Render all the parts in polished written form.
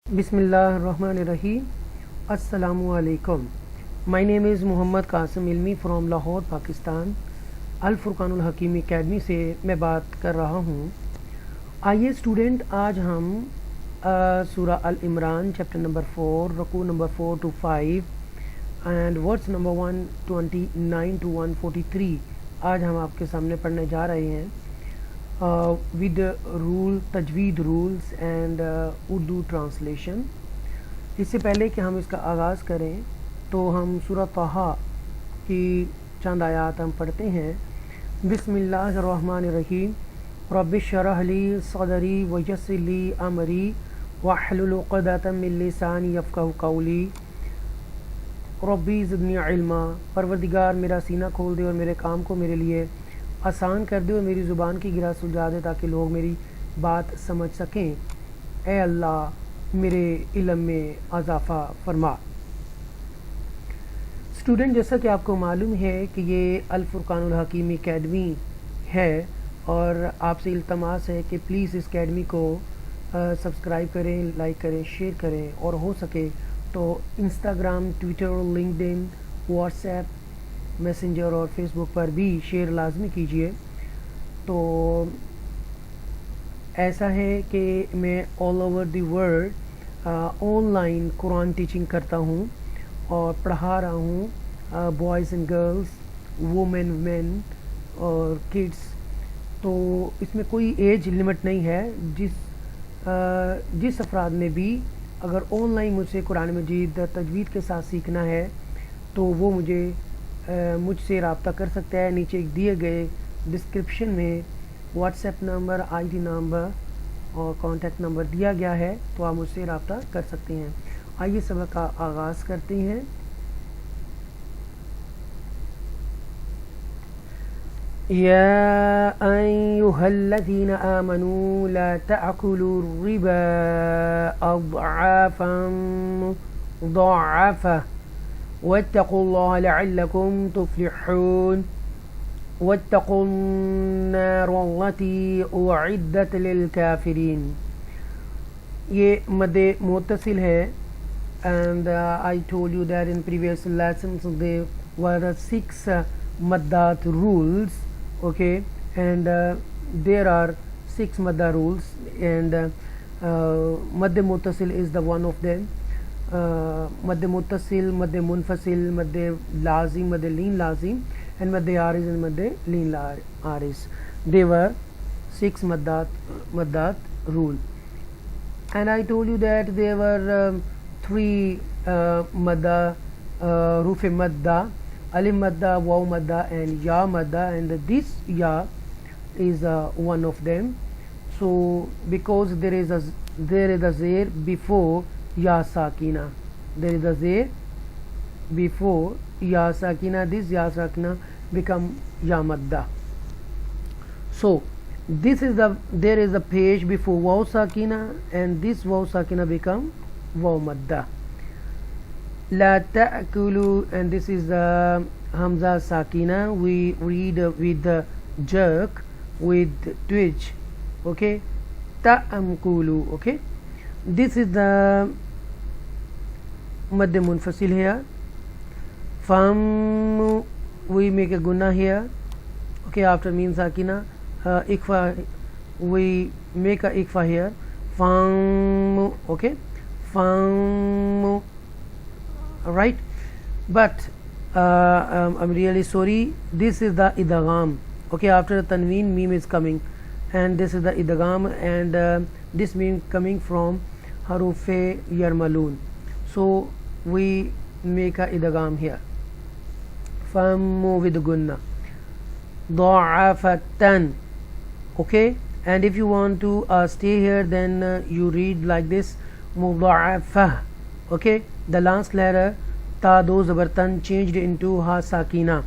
Bismillahirrahmanirrahim. Assalamu alaikum. My name is Mohammad Qasim Ilmi from Lahore Pakistan. Al Furqanul Hakeem academy से मैं बात कर रहा हूँ। आइए स्टूडेंट, आज हम सूरा अल इमरान चैप्टर नंबर 4 रकू number 4 to 5 and words number 129 to 143 आज हम आपके सामने पढ़ने जा रहे हैं विद रूल तजवीद रूल्स एंड उर्दू ट्रांसलेशन। इससे पहले कि हम इसका आगाज़ करें तो हम सूरह ताहा की चंद आयात हम पढ़ते हैं। बिस्मिल्लाहिर्रहमानिर्रहीम। रब्बिश शरह ली सदरी व यस्सिर ली अमरी वहलुल उक़दतम मिन लिसानी यफ़क़हू क़ौली। रब्बी ज़िदनी इल्मा। परवरदिगार मेरा सीना खोल दे और मेरे काम को मेरे लिए आसान कर दे और मेरी ज़ुबान की गिरा सुलझा दे ताकि लोग मेरी बात समझ सकें। ए अल्लाह मेरे इल्म में इज़ाफ़ा फरमा। स्टूडेंट, जैसा कि आपको मालूम है कि ये अल फुरकानुल हकीम एकेडमी है और आपसे इल्तमास है कि प्लीज़ इस एकेडमी को सब्सक्राइब करें, लाइक करें, शेयर करें और हो सके तो Instagram, Twitter, LinkedIn, WhatsApp, messenger और फेसबुक पर भी शेयर लाजमी कीजिए। तो ऐसा है कि मैं all over the world online Quran teaching करता हूँ और पढ़ा रहा हूँ boys and girls, women, main और किड्स। तो इसमें कोई एज लिमिट नहीं है। जिस अफराद ने भी अगर ऑनलाइन मुझसे कुरान मजीद तजवीद के साथ सीखना है तो वो मुझसे रब्ता कर सकता है। नीचे दिए गए डिस्क्रिप्शन में व्हाट्सएप नंबर, आईडी नंबर और कॉन्टैक्ट नंबर दिया गया है, तो आप मुझसे रब्ता कर सकते हैं। आइए सबक का आगाज़ करते हैं। या अय्युहल्लज़ीना आमनू ला तअकुलू रिबा अज़आफ़न मुज़ाअफ़ा वत्तक़ुल्लाह लअल्लकुम तुफ़्लिहून वत्तक़ुन्नारल्लती उअद्दत लिलकाफ़िरीन। ये मद मुत्तसिल है and I told you that in previous lessons there were 6 maddat rules, okay, and there are 6 madda rules and mad muttasil is the one of them. मद मुत्तसिल, मद मुनफसिल, मद लाजिम, मद लीन लाजिम and मद आरिज and मद लीन Ariz. They were 6 maddat rule, and I told you that there were 3 madda, ruf madda, alif madda, waw madda and ya madda, and this ya is one of them. So because there is a zair before ya sakina, there is a zair before ya sakina, this ya sakina become ya madda. So this is there is a page before waw sakina and this waw sakina become waw madda. La ta'kulu, and this is the hamza sakina, we read with the jerk, with twitch, okay. Ta'amkulu, okay. This is the mad munfasil here. Fam, we make a gunna here, okay, after mean sakina. Ikfa, we make a ikfa here. Fam, okay. Fam, right. But I'm really sorry, this is the idgham, okay. After the tanween, meme is coming, and this is the idgham, and this meme coming from harufe yarmalun, so we make a idgham here. Fammu with gunna, da'afatan, okay. And if you want to stay here, then you read like this, mudha'afa, okay. The last letter ta do zabar tan changed into ha sakina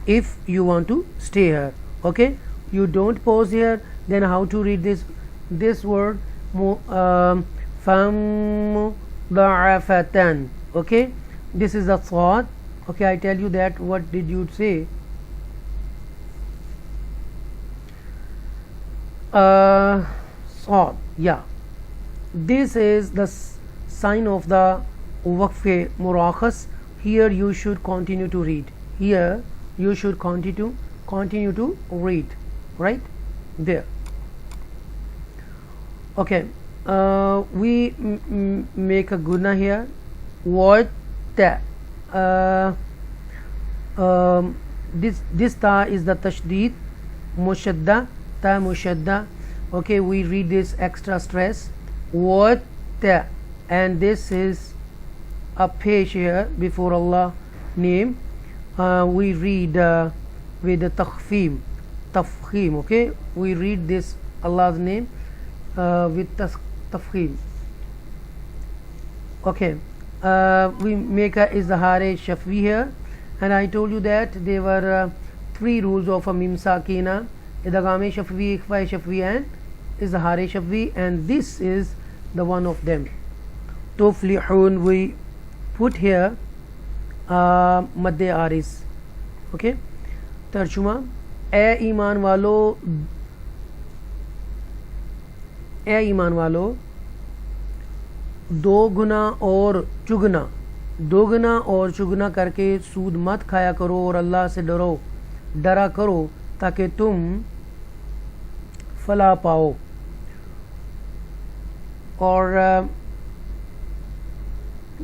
if you want to stay here, okay. You don't pause here. Then how to read this word, fam da'afatan, okay. This is the thought, okay. I tell you that, what did you say? Thought, yeah. This is the sign of the waqf murakhas. Here you should continue to read. Here you should continue to read, right there. Okay, we make a guna here. What this ta is the tashdid, mushadda, ta mushadda. Okay, we read this extra stress. What and this is a page here before Allah name. We read with the tafkhim. Okay, we read this Allah's name with tafkhim. Okay, we make a izhar shafwi here, and I told you that there were 3 rules of a mim sakina: idgham shafwi, ikhfa shafwi, and izhar shafwi, and this is the one of them. Tuflihun, we put here madde aris. Okay, tarjuma: ए ईमान वालो दो गुना और चुगना करके सूद मत खाया करो और अल्लाह से डरा करो ताकि तुम फला पाओ. और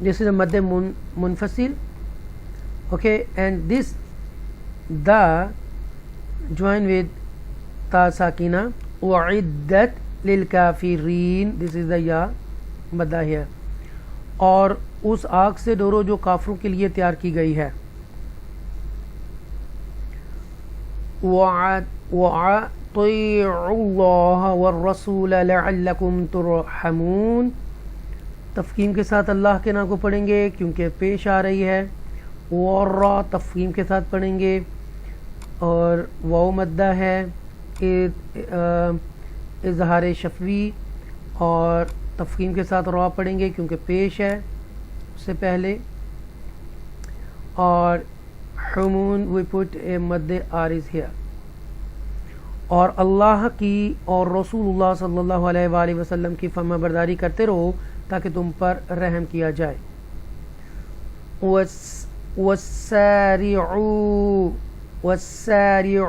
this is a madde munfasil. Okay, and this the join with ta sakina. u'iddat lil kafirin, this is the ya madda here. और उस आग से डरो जो काफरों के लिए तैयार की गई है. वअतिउल्लाह वररसूल लअल्लकुम तुरहमून. तफकीम के साथ अल्लाह के नाम को पढ़ेंगे क्योंकि पेश आ रही है. और तफकीम के साथ पढ़ेंगे और वाव मद्दा है. इजहार शफवी और तफकीम के साथ रा पढ़ेंगे क्योंकि पेश है उससे पहले. और हुमून वी पुट ए मद्दे आरिज हियर. और अल्लाह की और रसूलुल्लाह सल्लल्लाहु अलैहि वसल्लम की फरमाबरदारी करते रहो ताकि तुम पर रहम किया जाए. वस्सारि'ू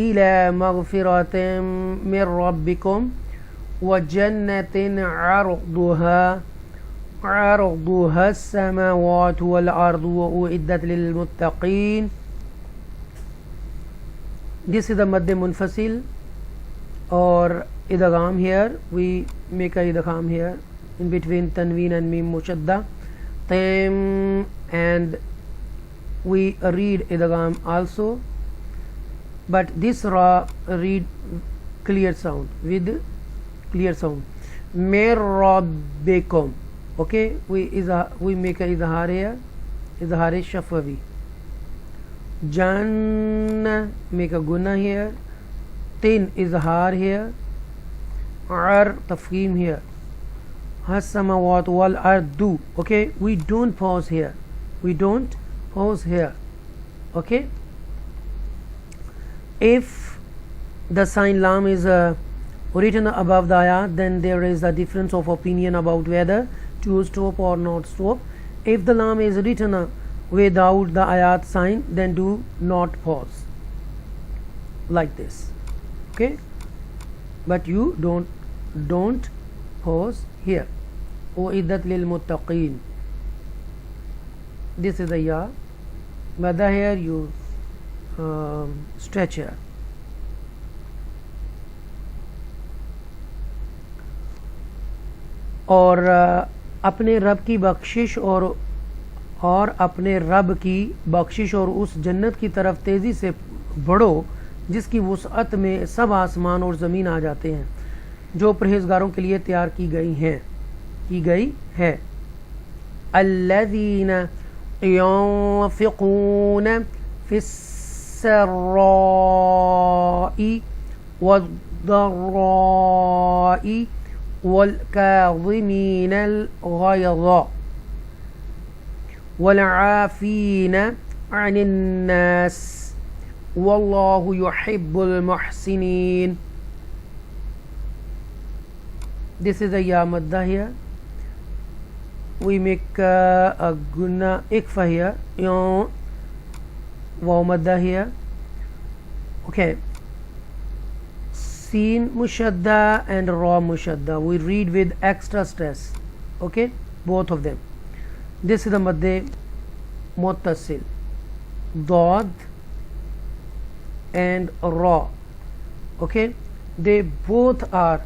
इला मग़फ़िरतिम मिर रब्बिकुम व जन्नतिन अर्दुहा अस्समावातु वल अर्दु उइद्दत लिल मुत्तक़ीन. This is the madde munfasil or idgham. Here we make a idgham here in between tanween and mim mushadda. And we read idgham also, but this ra read clear sound with clear sound. Mir rabbikum. Okay, we make a izhar here, izhar shafwi. Janna, make a guna here. Tin izhar here. Ar tafkhim here. Has-samawat wal ardu. Okay, we don't pause here. Okay, if the sign lam is written above the ayat, then there is a difference of opinion about whether to stop or not stop. If the lam is written without the ayat sign, then do not pause like this. Okay, but you don't pause here. u'iddat lil muttaqin. This is the ya madda here. You stretch here. और अपने रब की बख्शिश और अपने रब की बख्शिश और उस जन्नत की तरफ तेज़ी से बढ़ो जिसकी वुसअत में सब आसमान और ज़मीन आ जाते हैं, जो परहेज़गारों के लिए तैयार की गई है. अल्लज़ीना यंफ़िक़ूना फ़िस्सर्राई वद्दर्राई वल्काज़िमीनल ग़यज़ वल्आफ़ीना अनिन्नास वल्लाहु युहिब्बुल मुहसिनीन. This is a ya madda here. we make a gunna ikfa here, waw madda here. Okay, Seen mushadda and Ra mushadda, we read with extra stress. Okay, both of them. This is the madde muttasil, Dad and Ra. Okay, they both are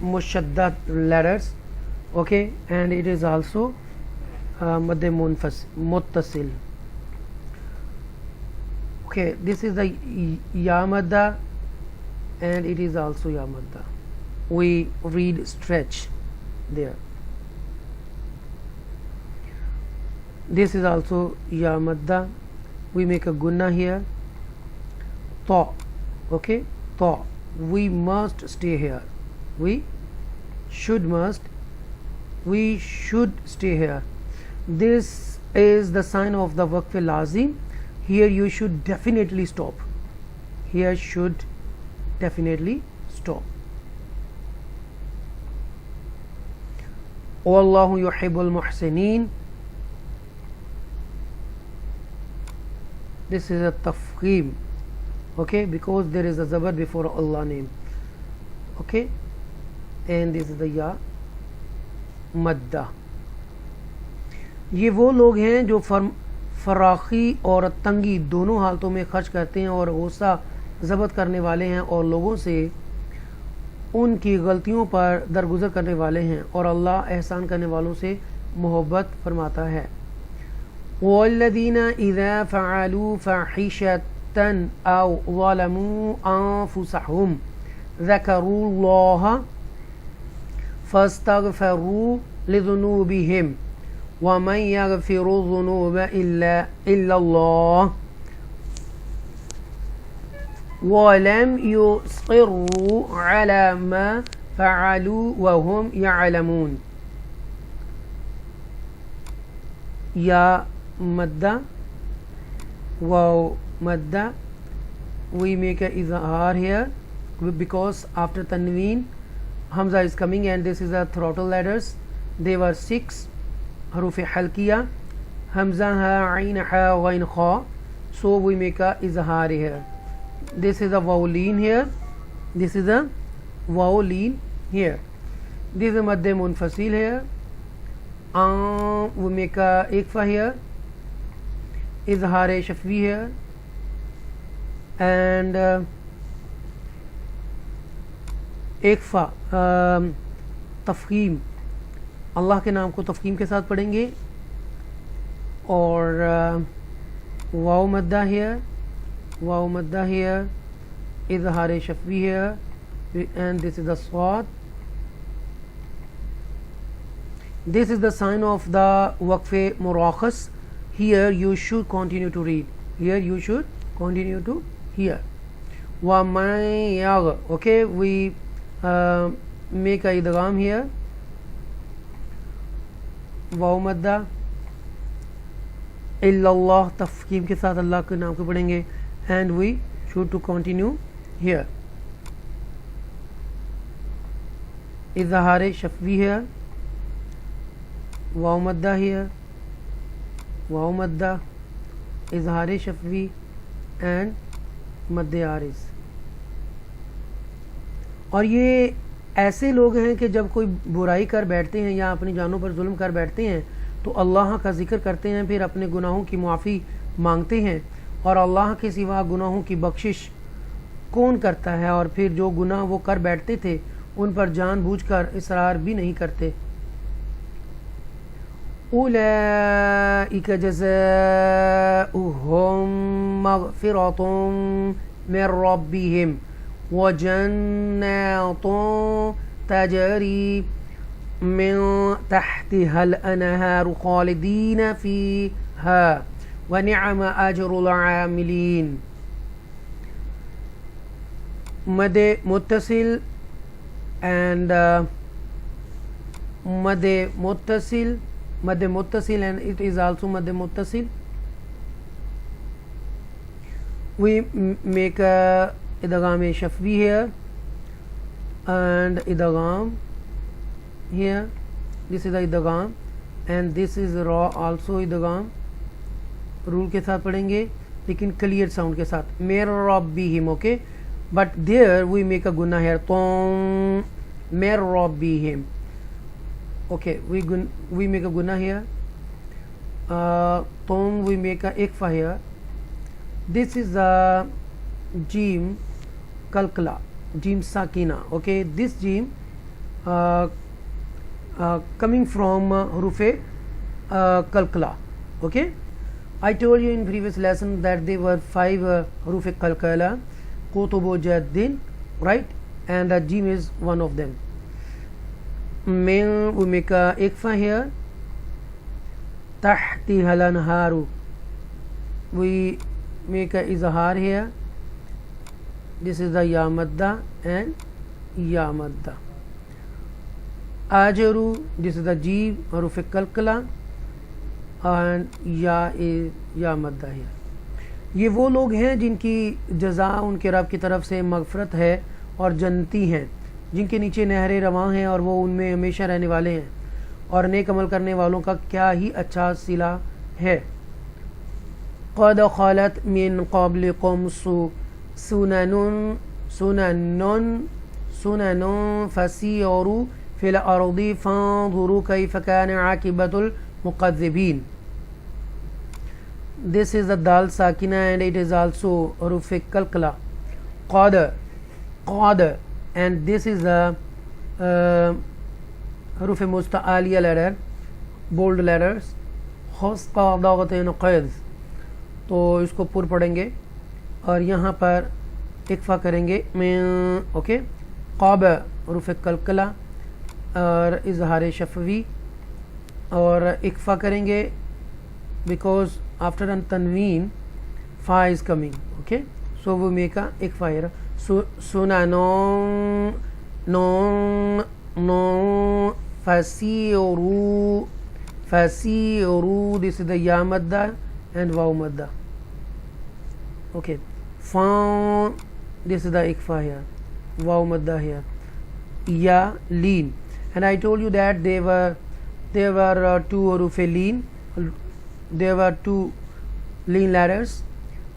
mushaddat letters. Okay, and it is also madde muttasil. Okay, this is the ya madda and it is also ya madda. We read stretch there. This is also ya madda. We make a gunna here. Ta. Okay, ta. We must stay here. We should stay here. This is the sign of the waqf lazim. Here you should definitely stop. Here should definitely stop. Wallahu yuhibbul muhsinin. This is a tafkhim. Okay, because there is a zabar before Allah name. Okay, and this is the ya madda. ये वो लोग हैं जो फराखी और तंगी दोनों हालतों में खर्च करते हैं और गुस्सा ज़बत करने वाले हैं और लोगों से उनकी गलतियों पर दरगुजर करने वाले हैं और अल्लाह एहसान करने वालों से मोहब्बत फरमाता है। वल्लज़ीना इज़ा फ़अलू फ़ाहिशतन औ ज़लमू अनफुसहुम ज़करुल्लाह फ़स्तग़फ़रू लिज़ुनूबिहिम वमन यग़फ़िरुज़्ज़ुनूब इल्लल्लाह वलम युस्रिरू अला मा फ़अलू वहुम यअलमून। या madda, waw madda, we make a izhar here because after tanween hamza is coming and this is the throttle letters. They were 6 haruf halkiya, hamza ha ain ha ghain kha, so we make a izhar here. This is a vowleen here, this is a vowleen here, this is a madde munfasil here. We make a ikfa here, izhar shafvi here, and ikfa तफहीम, अल्लाह के नाम को तफहीम के साथ पढ़ेंगे और वाव मद्दा here, izhar shafvi here, and this is the swat. This is the sign of the waqf murakhas. Here you should continue to read. Here you should continue to hear. Wa man yagh. Okay, we make a idgham here. Waw madda. Illallah tafkhim के साथ अल्लाह के नाम को पढ़ेंगे and we should to continue here. Izhar shafvi here. वाव मद्दा here, वाव मद्दा, इजहार शफवी and मद्दे आरिज़। और ये ऐसे लोग हैं कि जब कोई बुराई कर बैठते हैं या अपनी जानों पर जुल्म कर बैठते हैं तो अल्लाह का जिक्र करते हैं, फिर अपने गुनाहों की माफ़ी मांगते हैं और अल्लाह के सिवा गुनाहों की बख्शिश कौन करता है, और फिर जो गुनाह वो कर बैठते थे उन पर जानबूझकर इसरार भी नहीं करते। उलैइका जज़ाउहुम मग़फ़िरतुम मिन रब्बिहिम व जन्नातुन तजरी मिन तहतिहल अनहारु ख़ालिदीन फ़ीहा व निअम अजरुल आमिलीन। मदे मुत्तसिल and madde muttasil and it is also madde muttasil. We make a idgham shafvi here and idgham here this is the इदगाम एंड दिस इज़ रॉ आल्सो इदगाम, रूल के साथ पढ़ेंगे लेकिन क्लियर साउंड के साथ, मेर रब्बी हिम, okay, but there we make a गुन्ना हेयर, तो मेर रब्बी हिम, okay, we make a guna here, tom we make a ikfa here. This is a jim kalkala, jim sakina, okay, this jim coming from hurufe kalkala, okay. I told you in previous lesson that there were 5 hurufe kalkala, qutubu jaddin, right, and jim is one of them. We make a ikfa here, tahti halanharu, we make a izhar here, this is the ya madda and ya madda. Ajaru, this is the jeeb haruf kalkala and ya is ya madda here. ये वो लोग हैं जिनकी जज़ा उनके रब की तरफ से मगफरत है और जन्नती हैं, जिनके नीचे नहरें रवां हैं और वो उनमें हमेशा रहने वाले हैं, और नेक अमल करने वालों का क्या ही अच्छा सिला है। क़द ख़लत मिन क़ब्लिकुम सुननुन फसीरू फ़िल अर्दि फ़ंज़ुरू कैफ़ कान आक़िबतुल मुक़ज़्ज़िबीन। This is the dal sakina and it is also huruf kalkala, qad, and this is the huruf musta'aliya letter, bold letters, khusqa daghatin qaid, तो इसको पूर पढ़ेंगे और यहाँ पर इक्फा करेंगे में, ओके, क़ाब हरुफ कलकला और इजहार शफवी, और इक्फा करेंगे बिकॉज आफ्टर अन तनवीन फा इज कमिंग, ओके, सो वो मेक अ इक्फा हियर, सुना नो फसीरू, दिस इज द या मद्दा and waw madda, okay, fa, this is the ikfa here, waw madda here, ya lean, and I told you that there were two huruf lean, there were two lean letters,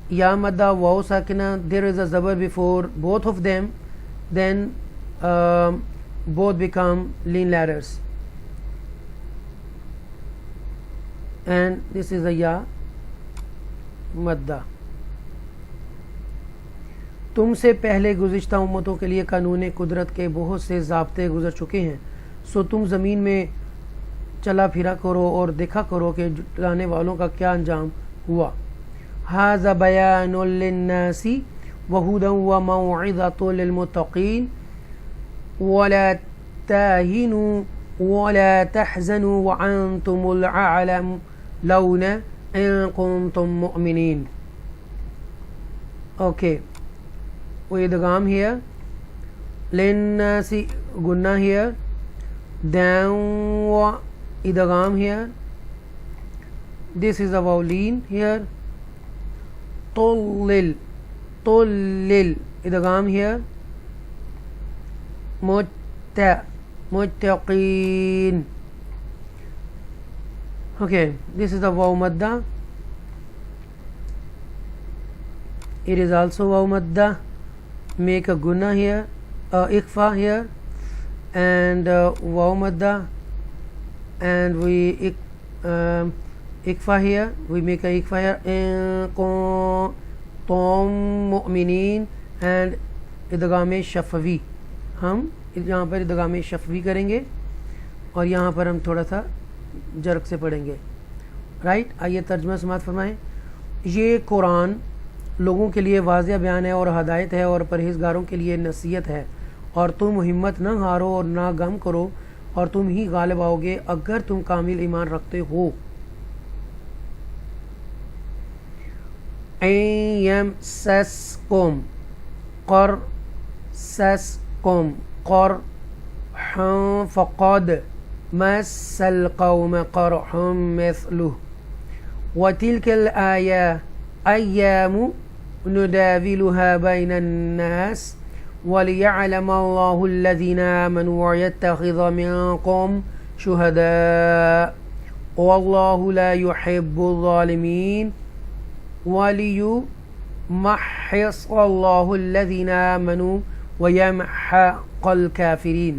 ya madda, waw sakina, there is a zabar before both of them, then both become lean letters, and this is the ya मद्दा। तुमसे पहले गुज़िश्ता उम्मतों के लिए कानून कुदरत के बहुत से ज़ाब्ते गुज़र चुके हैं, सो तुम ज़मीन में चला फिरा करो और देखा करो कि जुटाने वालों का क्या अंजाम हुआ। हाज़ा बयानुल लिन्नासी व हुदन व मौइज़तुल लिलमुत्तक़ीन वला ताहिनु वला तहज़नु व अंतुमुल अअलौना in kuntum mu'minin, okay, with the gam here, linnasi gunna here, down idgham here, this is a vowel here, tullil idgham here, muttaqin, okay, this is the waw madda, it is also waw madda, make a gunna here, ikfa here, and waw madda, and we ikfa here, we make a ikfa here, tom mu'minin, and idgham शफवी, हम यहाँ पर idgham शफवी करेंगे और यहाँ पर हम थोड़ा सा जर्क से पढ़ेंगे, राइट। आइए तर्जुमा समात फरमाएं। ये कुरान लोगों के लिए वाज़िह बयान है और हदायत है और परहेज़गारों के लिए नसीहत है, और तुम हिम्मत न हारो और ना गम करो, और तुम ही गालिब आओगे अगर तुम कामिल ईमान रखते हो। यमसस्कुम क़रसस्कुम क़रहम फ़क़द मस्सल क़ौम क़रहुम मिस्लुहु वतिल्कल अय्यामु नुदाविलुहा बैनन्नास वलियअलमल्लाहु अल्लज़ीना आमनू वयत्तख़िज़ मिनकुम शुहदा वल्लाहु ला युहिब्बुल ज़ालिमीन वलियुमह्हिसल्लाहु अल्लज़ीना आमनू व यमहक़ल काफ़िरीन.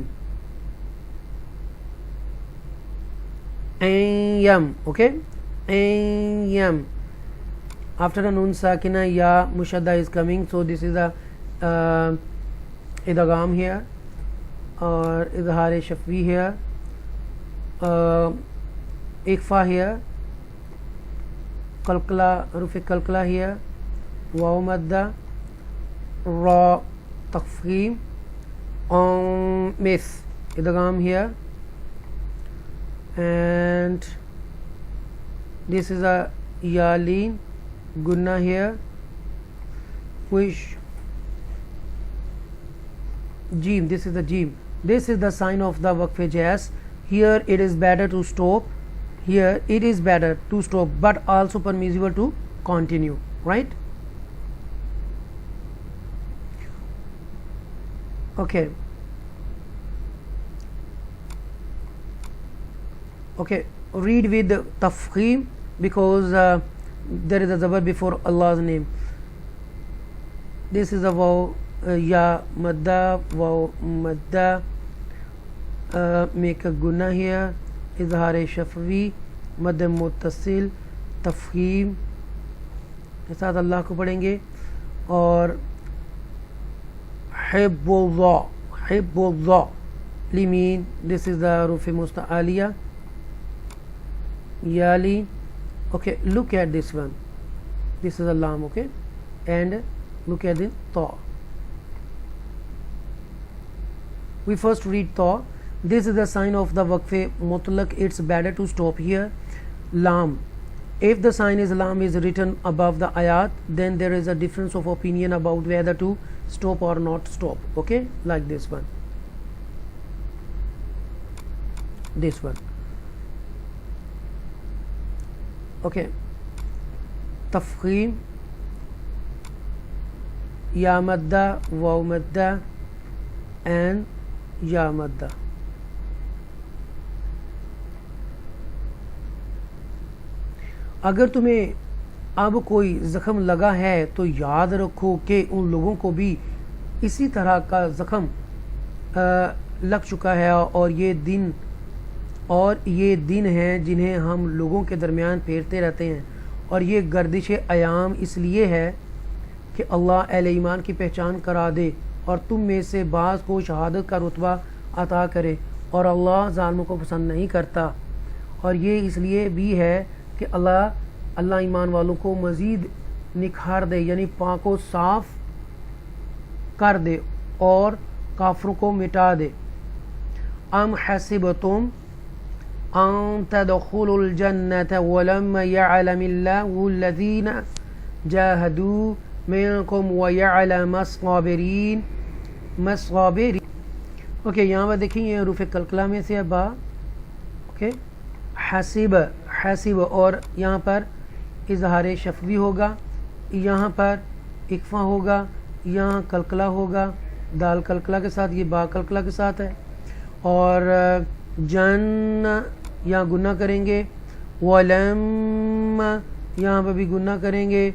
Yam, okay? Yam. After a nun sakina, ya mushadda is coming, so this is a idgham here or izhar shafvi here, ikfa here, kalkala, rufi kalkala here, waw madda, ra taqfim, mis idgham here, and this is a yaleen gunna here, which Jim, this is the Jim. This is the sign of the waqf jaz. Here it is better to stop. Here it is better to stop, but also permissible to continue, right? Okay. Okay, read with tafkhim because there is a zabar before Allah's name. This is a waw, ya madda, waw madda, make a gunna here, izhar shafwi, मद मुत्तसिल, तफहीम के साथ अल्लाह को पढ़ेंगे. और हिब्बुल्लाह लिमीन, this is the रूफ़ मुस्तआलिया याली. Okay, look at this one. This is a lam, okay, and look at the ta. We first read ta. This is the sign of the waqf mutlaq. It's better to stop here. Lam. If the sign is lam is written above the ayat, then there is a difference of opinion about whether to stop or not stop. Okay, like this one. This one. Okay, tafkhim, ya madda, waw madda, and ya madda. अगर तुम्हें अब कोई ज़ख़म लगा है तो याद रखो कि उन लोगों को भी इसी तरह का ज़ख़म लग चुका है, और ये दिन हैं जिन्हें हम लोगों के दरमियान फेरते रहते हैं. और ये गर्दिश अयाम इसलिए है कि अल्लाह अहले ईमान की पहचान करा दे और तुम में से बाज़ को शहादत का रुतबा अता करे, और अल्लाह ज़ालिमों को पसंद नहीं करता. और ये इसलिए भी है कि अल्लाह ईमान वालों को मज़ीद निखार दे, यानी पाक व साफ़ कर दे और काफरों को मिटा दे. अम हसिबतुम अन तदखुलुल जन्नत वलम्मा यअलमिल्लाहु अल्लज़ीना जाहदू मिनकुम व यअलम अस्साबिरीन. ओके, यहाँ पर देखिए ये रूफ़ कलकला में से बा. ओके, हसीब, और यहाँ पर इजहार शफवी होगा, यहाँ पर इक्फा होगा, यहाँ कलकला होगा, दाल कलकला के साथ, ये बा कलकला के साथ है. और जन यहाँ गुन्ना करेंगे, वलम यहाँ पर भी गुन्ना करेंगे,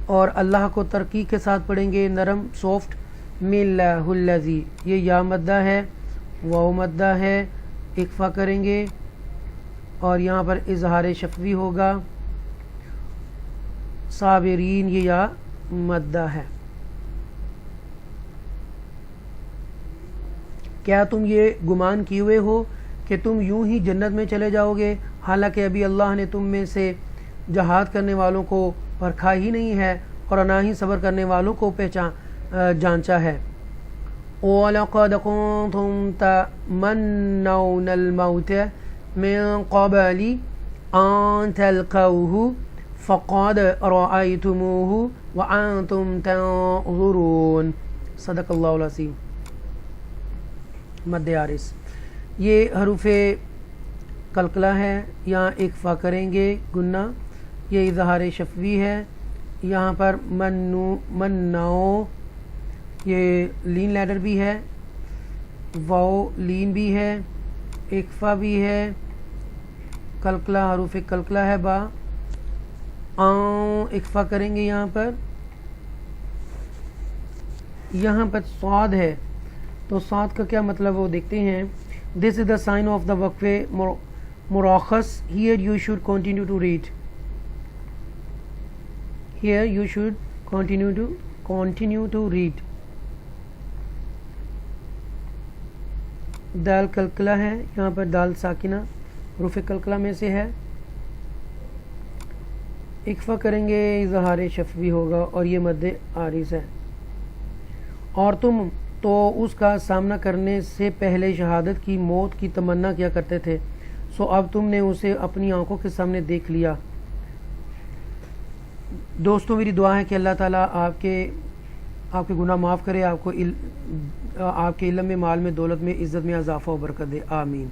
और अल्लाह को तरकीब के साथ पढ़ेंगे, नरम सॉफ्ट. मिल्लाहुल्लज़ी, ये या मद्दा है, वाव मद्दा है, इक्फा करेंगे, और यहाँ पर इजहार शफवी होगा. साबिरीन, ये या मद्दा है. क्या तुम ये गुमान किए हुए हो कि तुम यूं ही जन्नत में चले जाओगे, हालांकि अभी अल्लाह ने तुम में से जहाद करने वालों को परखा ही नहीं है और ना ही सब्र करने वालों को जांचा है. वलक़द कुन्तुम तमन्नौनल मौत मिन क़ब्लि अन तल्क़ौहु फ़क़द रअयतुमूहु व अंतुम तंज़ुरून. सदक़ल्लाहुल अज़ीम. मद्दे आरिस, ये हरूफ़े कलकला है, यहाँ इक्फ़ा करेंगे गुन्ना, ये इज़हार शफवी है. यहाँ पर मन्नाओ, ये लीन लेटर भी है, वाओ लीन भी है, इक्फा भी है, कलकला हरूफ कलकला है बा, इक्फा करेंगे। यहाँ पर स्वाद है, तो स्वाद का क्या मतलब वो देखते हैं। This is the sign of the वक्फे मुराखस, here you should continue to read, here you should continue to read. दाल कलकला है, यहाँ पर दाल साकिना रूफ कलकला में से है। इक्फा करेंगे, इजहार शफवी होगा और ये मद्दे आरिज है। और तुम तो उसका सामना करने से पहले शहादत की मौत की तमन्ना किया करते थे, सो अब तुमने उसे अपनी आंखों के सामने देख लिया। दोस्तों, मेरी दुआ है कि अल्लाह ताला आपके गुनाह माफ़ करे, आपके इल्म में, माल में, दौलत में, इज़्ज़त में इजाफ़ा और बरकत दे। आमीन।